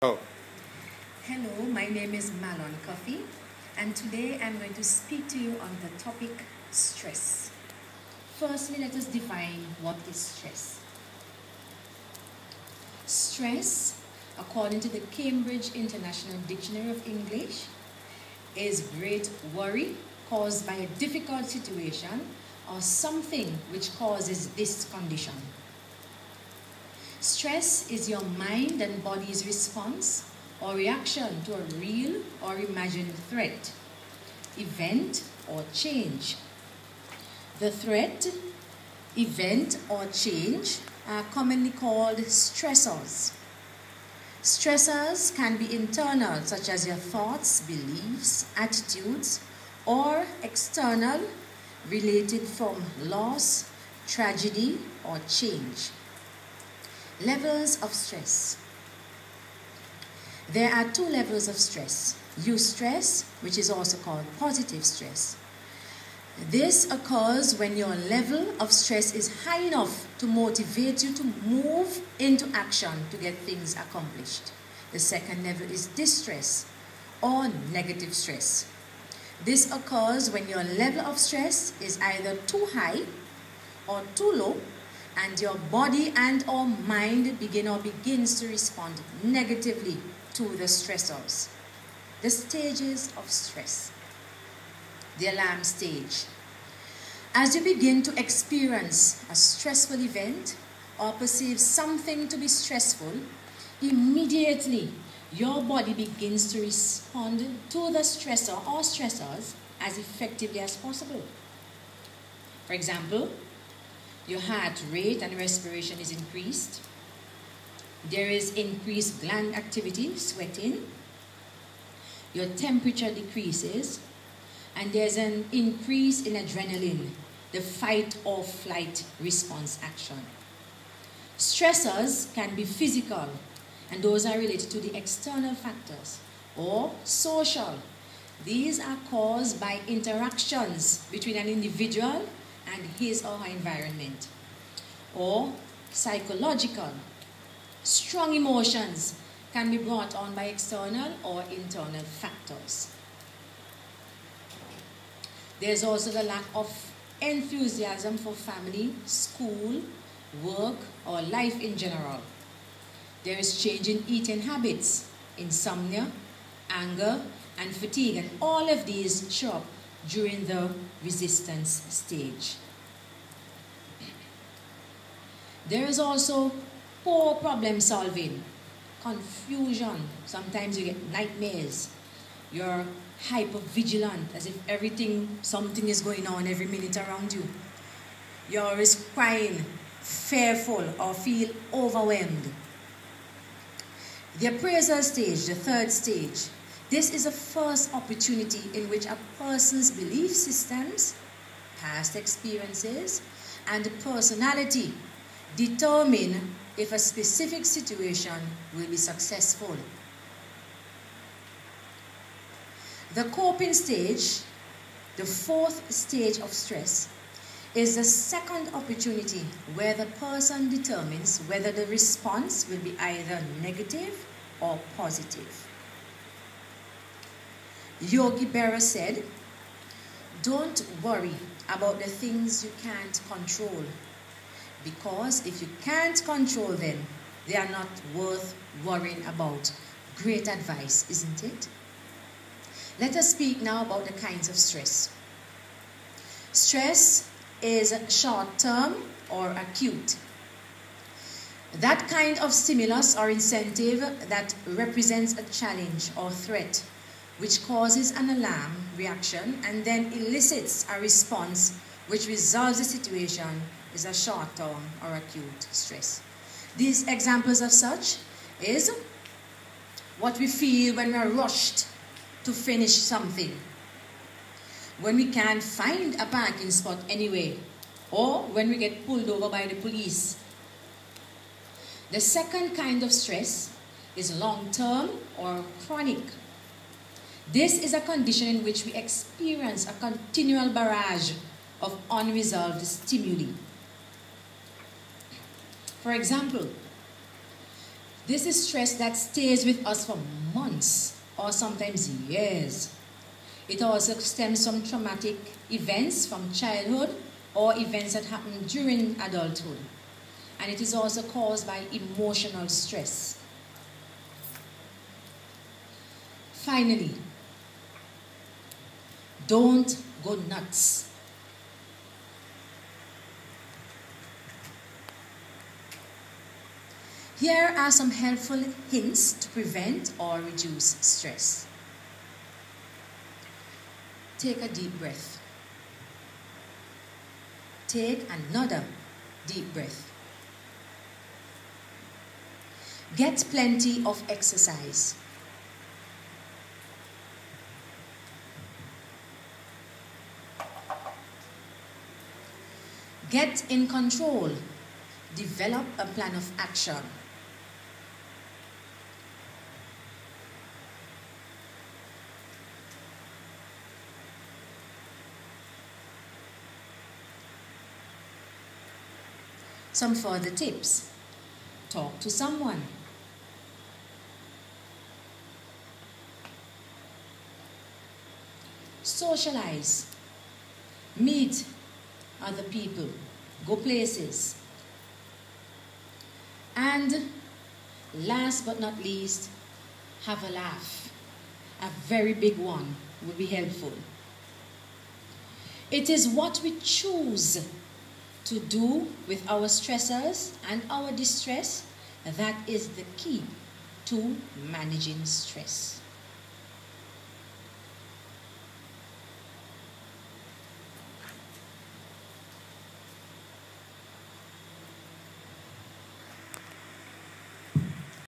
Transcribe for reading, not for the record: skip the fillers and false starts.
Oh, Hello, my name is Malon Coffee, and today I'm going to speak to you on the topic stress. Firstly, let us define what is stress. Stress, according to the Cambridge International Dictionary of English, is great worry caused by a difficult situation or something which causes this condition. Stress is your mind and body's response or reaction to a real or imagined threat, event, or change. The threat, event, or change are commonly called stressors. Stressors can be internal, such as your thoughts, beliefs, attitudes, or external, related from loss, tragedy, or change. Levels of stress. There are two levels of stress. Eustress, which is also called positive stress. This occurs when your level of stress is high enough to motivate you to move into action to get things accomplished. The second level is distress or negative stress. This occurs when your level of stress is either too high or too low, and your body and or mind begins to respond negatively to the stressors. The stages of stress. The alarm stage. As you begin to experience a stressful event or perceive something to be stressful, immediately your body begins to respond to the stressor or stressors as effectively as possible. For example, your heart rate and respiration is increased. There is increased gland activity, sweating. Your temperature decreases. And there's an increase in adrenaline, the fight or flight response action. Stressors can be physical, and those are related to the external factors, or social. These are caused by interactions between an individual and his or her environment. Or psychological. Strong emotions can be brought on by external or internal factors. There's also the lack of enthusiasm for family, school, work, or life in general. There is change in eating habits, insomnia, anger, and fatigue, and all of these show up during the resistance stage. There is also poor problem solving, confusion. Sometimes you get nightmares. You're hyper vigilant, as if something is going on every minute around you. You're always crying, fearful, or feel overwhelmed. The appraisal stage, the third stage. This is a first opportunity in which a person's belief systems, past experiences, and personality determine if a specific situation will be successful. The coping stage, the fourth stage of stress, is the second opportunity where the person determines whether the response will be either negative or positive. Yogi Berra said, "Don't worry about the things you can't control, because if you can't control them, they are not worth worrying about." Great advice, isn't it? Let us speak now about the kinds of stress. Stress is short-term or acute. That kind of stimulus or incentive that represents a challenge or threat, which causes an alarm reaction and then elicits a response which resolves the situation, is a short-term or acute stress. These examples of such is what we feel when we are rushed to finish something, when we can't find a parking spot anyway, or when we get pulled over by the police. The second kind of stress is long-term or chronic. This is a condition in which we experience a continual barrage of unresolved stimuli. For example, This is stress that stays with us for months or sometimes years. It also stems from traumatic events from childhood or events that happen during adulthood. And it is also caused by emotional stress. Finally, don't go nuts. Here are some helpful hints to prevent or reduce stress. Take a deep breath. Take another deep breath. Get plenty of exercise. Get in control. Develop a plan of action. Some further tips. Talk to someone. Socialize. Meet other people. Go places. And last but not least, have a laugh. A very big one would be helpful. It is what we choose to do with our stressors and our distress that is the key to managing stress.